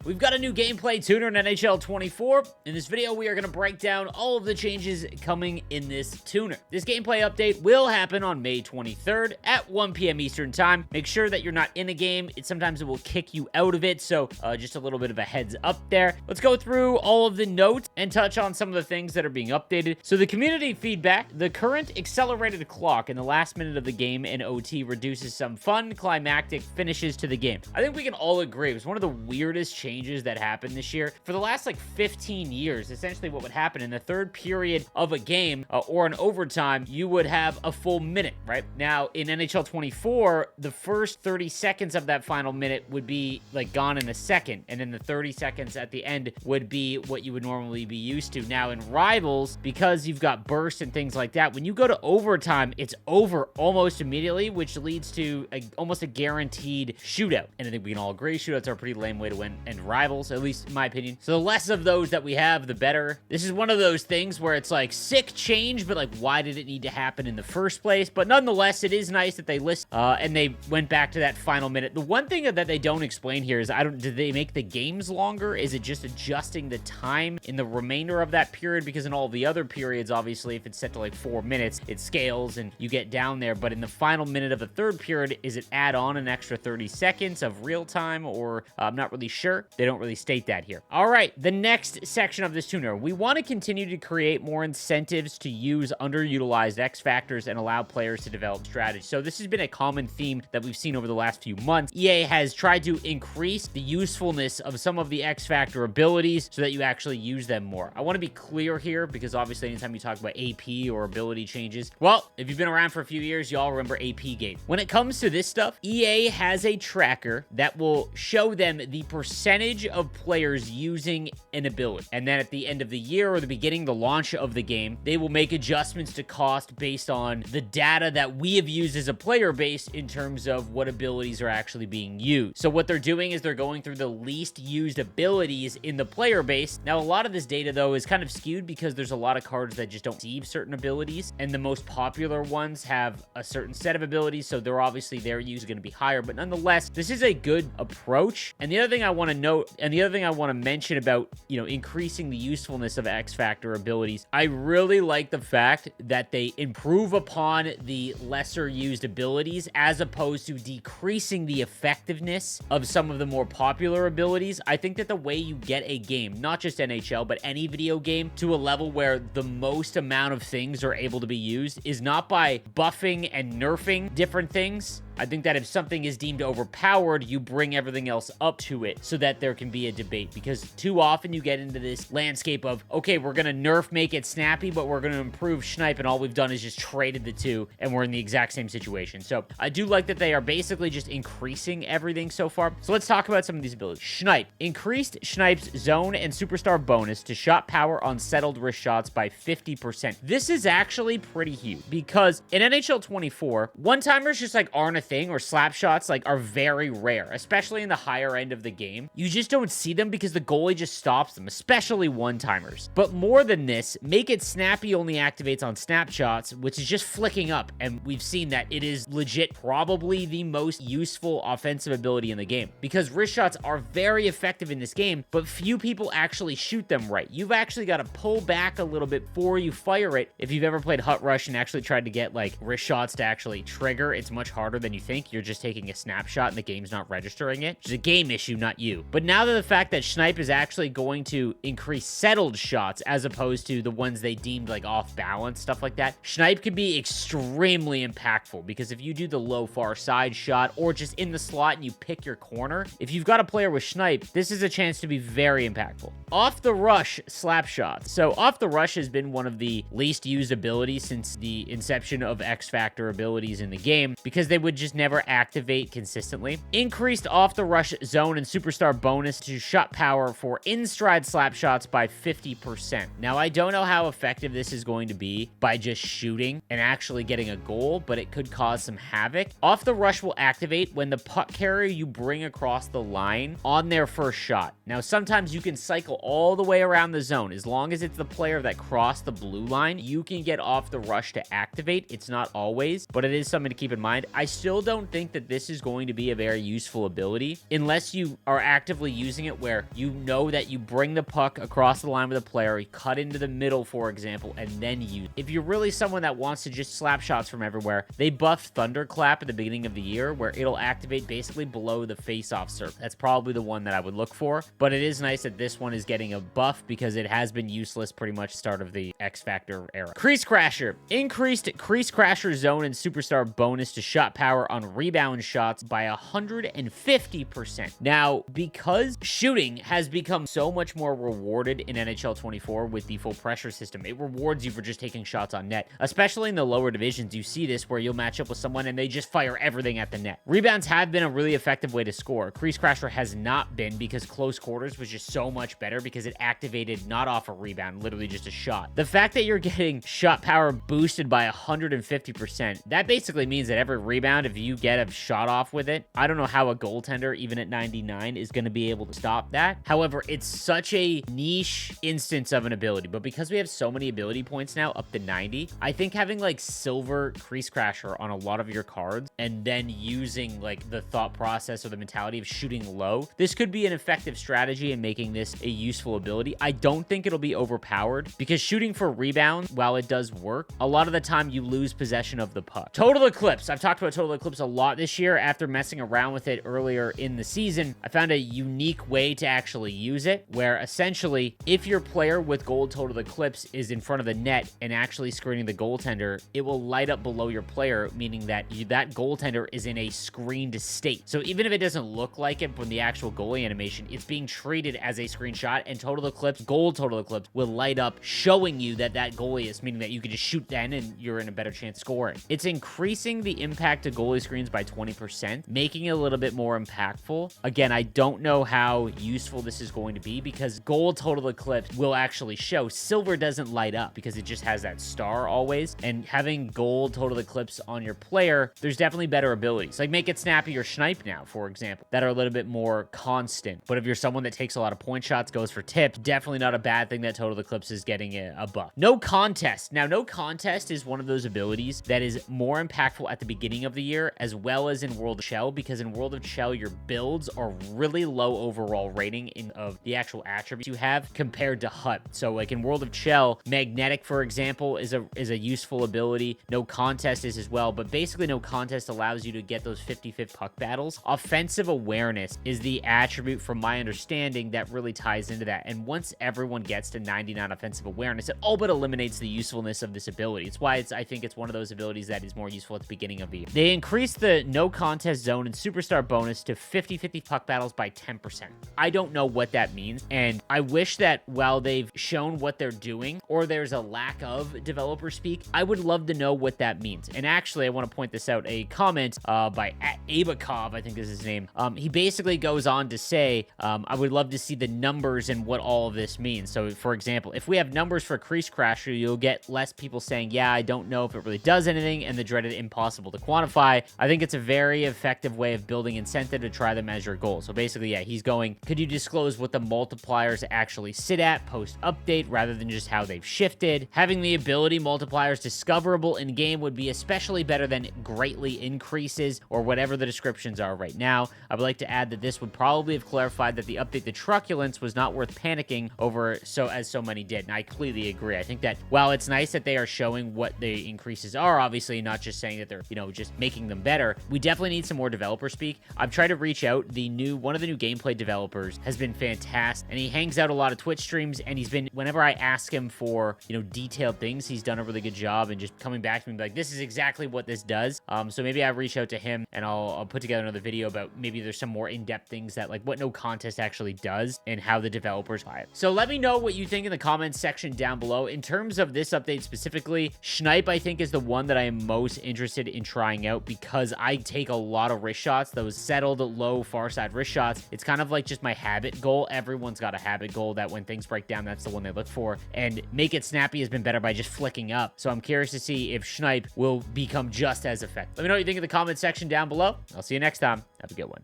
We've got a new gameplay tuner in NHL 24. In this video, we are going to break down all of the changes coming in this tuner. This gameplay update will happen on May 23rd at 1 p.m. Eastern Time. Make sure that you're not in a game. Sometimes it will kick you out of it, so just a little bit of a heads up there. Let's go through all of the notes and touch on some of the things that are being updated. So the community feedback, the current accelerated clock in the last minute of the game in OT reduces some fun, climactic finishes to the game. I think we can all agree it was one of the weirdest changes that happened this year. For the last 15 years, essentially what would happen in the third period of a game or an overtime, you would have a full minute, right? Now, in NHL 24, the first 30 seconds of that final minute would be gone in a second, and then the 30 seconds at the end would be what you would normally be used to. Now, in Rivals, because you've got bursts and things like that, when you go to overtime, it's over almost immediately, which leads to almost a guaranteed shootout. And I think we can all agree shootouts are a pretty lame way to win and Rivals, at least in my opinion. So the less of those that we have, the better. This is one of those things where it's sick change, but why did it need to happen in the first place? But nonetheless, it is nice that they list and they went back to that final minute. The one thing that they don't explain here is did they make the games longer? Is it just adjusting the time in the remainder of that period? Because in all the other periods, obviously, if it's set to 4 minutes, it scales and you get down there. But in the final minute of the third period, is it add on an extra 30 seconds of real time? Or I'm not really sure. They don't really state that here. All right, the next section of this tuner. We want to continue to create more incentives to use underutilized X factors and allow players to develop strategies. So this has been a common theme that we've seen over the last few months. EA has tried to increase the usefulness of some of the X factor abilities so that you actually use them more. I want to be clear here because obviously anytime you talk about AP or ability changes, well, if you've been around for a few years, you all remember AP Gate. When it comes to this stuff, EA has a tracker that will show them the percentage of players using an ability. And then at the end of the year or the beginning, the launch of the game, they will make adjustments to cost based on the data that we have used as a player base in terms of what abilities are actually being used. So what they're doing is they're going through the least used abilities in the player base. Now, a lot of this data, though, is kind of skewed because there's a lot of cards that just don't receive certain abilities, and the most popular ones have a certain set of abilities, so they're obviously their use is going to be higher. But nonetheless, this is a good approach. And the other thing I want to note, and the other thing I want to mention about, increasing the usefulness of X Factor abilities, I really like the fact that they improve upon the lesser used abilities as opposed to decreasing the effectiveness of some of the more popular abilities. I think that the way you get a game, not just NHL, but any video game, to a level where the most amount of things are able to be used is not by buffing and nerfing different things. I think that if something is deemed overpowered, you bring everything else up to it so that there can be a debate. Because too often you get into this landscape of, okay, we're going to nerf, make it snappy, but we're going to improve Schneip, and all we've done is just traded the two, and we're in the exact same situation. So I do like that they are basically just increasing everything so far. So let's talk about some of these abilities. Schneip. Increased Schneip's zone and superstar bonus to shot power on settled wrist shots by 50%. This is actually pretty huge because in NHL 24, one-timers just aren't a thing, or slap shots are very rare, especially in the higher end of the game. You just don't see them because the goalie just stops them, especially one-timers. But more than this, Make It Snappy only activates on snapshots, which is just flicking up, and we've seen that it is legit probably the most useful offensive ability in the game because wrist shots are very effective in this game, but few people actually shoot them right. You've actually got to pull back a little bit before you fire it. If you've ever played Hut Rush and actually tried to get wrist shots to actually trigger, it's much harder than you think. You're just taking a snapshot and the game's not registering it. It's a game issue, not you. But now that the fact that Schneip is actually going to increase settled shots as opposed to the ones they deemed off balance, stuff like that, Schneip can be extremely impactful because if you do the low far side shot or just in the slot and you pick your corner, if you've got a player with Schneip, this is a chance to be very impactful. Off the rush slap shots. So off the rush has been one of the least used abilities since the inception of X Factor abilities in the game because they would just never activate consistently. Increased off the rush zone and superstar bonus to shot power for in-stride slap shots by 50%. Now, I don't know how effective this is going to be by just shooting and actually getting a goal, but it could cause some havoc. Off the rush will activate when the puck carrier you bring across the line on their first shot. Now, sometimes you can cycle all the way around the zone. As long as it's the player that crossed the blue line, you can get off the rush to activate. It's not always, but it is something to keep in mind. I still still don't think that this is going to be a very useful ability unless you are actively using it where you know that you bring the puck across the line with a player, you cut into the middle, for example, and then use. If you're really someone that wants to just slap shots from everywhere, they buffed Thunderclap at the beginning of the year where it'll activate basically below the face-off circle. That's probably the one that I would look for, but it is nice that this one is getting a buff because it has been useless pretty much start of the X Factor era. Crease Crasher. Increased Crease Crasher zone and superstar bonus to shot power on rebound shots by 150%. Now, because shooting has become so much more rewarded in NHL 24 with the full pressure system, it rewards you for just taking shots on net. Especially in the lower divisions, you see this where you'll match up with someone and they just fire everything at the net. Rebounds have been a really effective way to score. Crease Crasher has not been because close quarters was just so much better because it activated not off a rebound, literally just a shot. The fact that you're getting shot power boosted by 150%, that basically means that every rebound, if you get a shot off with it, I don't know how a goaltender, even at 99, is going to be able to stop that. However, it's such a niche instance of an ability, but because we have so many ability points now, up to 90, I think having like Silver Crease Crasher on a lot of your cards and then using like the thought process or the mentality of shooting low, this could be an effective strategy in making this a useful ability. I don't think it'll be overpowered because shooting for rebounds, while it does work, a lot of the time you lose possession of the puck. Total Eclipse. I've talked about Total Eclipse a lot this year. After messing around with it earlier in the season, I found a unique way to actually use it where essentially if your player with gold Total Eclipse is in front of the net and actually screening the goaltender, it will light up below your player, meaning that that goaltender is in a screened state. So even if it doesn't look like it from the actual goalie animation, it's being treated as a screenshot, and Total Eclipse, gold Total Eclipse, will light up showing you that that goalie is, meaning that you can just shoot then and you're in a better chance scoring. It's increasing the impact to goalie screens by 20%, making it a little bit more impactful. Again, I don't know how useful this is going to be because gold Total Eclipse will actually show. Silver doesn't light up because it just has that star always, and having gold Total Eclipse on your player, there's definitely better abilities. Like Make It Snappy or Snipe now, for example, that are a little bit more constant. But if you're someone that takes a lot of point shots, goes for tips, definitely not a bad thing that Total Eclipse is getting a buff. No Contest. Now, No Contest is one of those abilities that is more impactful at the beginning of the year as well as in World of Shell, because in World of Shell, your builds are really low overall rating of the actual attributes you have compared to HUT. So like in World of Shell, Magnetic, for example, is a useful ability. No Contest is as well, but basically No Contest allows you to get those 50-50 puck battles. Offensive Awareness is the attribute, from my understanding, that really ties into that. And once everyone gets to 99 offensive awareness, it all but eliminates the usefulness of this ability. It's why I think it's one of those abilities that is more useful at the beginning of the year. They increased the No Contest zone and superstar bonus to 50-50 puck battles by 10%. I don't know what that means, and I wish that while they've shown what they're doing, or there's a lack of developer speak, I would love to know what that means. And actually, I want to point this out, a comment by Abakov, I think is his name. He basically goes on to say, I would love to see the numbers and what all of this means. So for example, if we have numbers for Crease Crasher, you'll get less people saying, yeah, I don't know if it really does anything, and the dreaded impossible to quantify. I think it's a very effective way of building incentive to try to measure goals. So basically, yeah, he's going, could you disclose what the multipliers actually sit at post-update rather than just how they've shifted? Having the ability multipliers discoverable in-game would be especially better than greatly increases or whatever the descriptions are right now. I would like to add that this would probably have clarified that the update to Truculence was not worth panicking over as so many did. And I completely agree. I think that while it's nice that they are showing what the increases are, obviously not just saying that they're, just making them better, we definitely need some more developer speak. I've tried to reach out. One of the new gameplay developers has been fantastic, and he hangs out a lot of Twitch streams, and he's been, whenever I ask him for, detailed things, he's done a really good job and just coming back to me like, this is exactly what this does. So maybe I reach out to him and I'll put together another video about maybe there's some more in-depth things that like what No Contest actually does and how the developers buy it. So let me know what you think in the comments section down below. In terms of this update specifically, Snipe I think is the one that I am most interested in trying out because I take a lot of wrist shots, those settled low far side wrist shots. It's kind of like just my habit goal. Everyone's got a habit goal that when things break down, that's the one they look for. And Make It Snappy has been better by just flicking up. So I'm curious to see if Snipe will become just as effective. Let me know what you think in the comment section down below. I'll see you next time. Have a good one.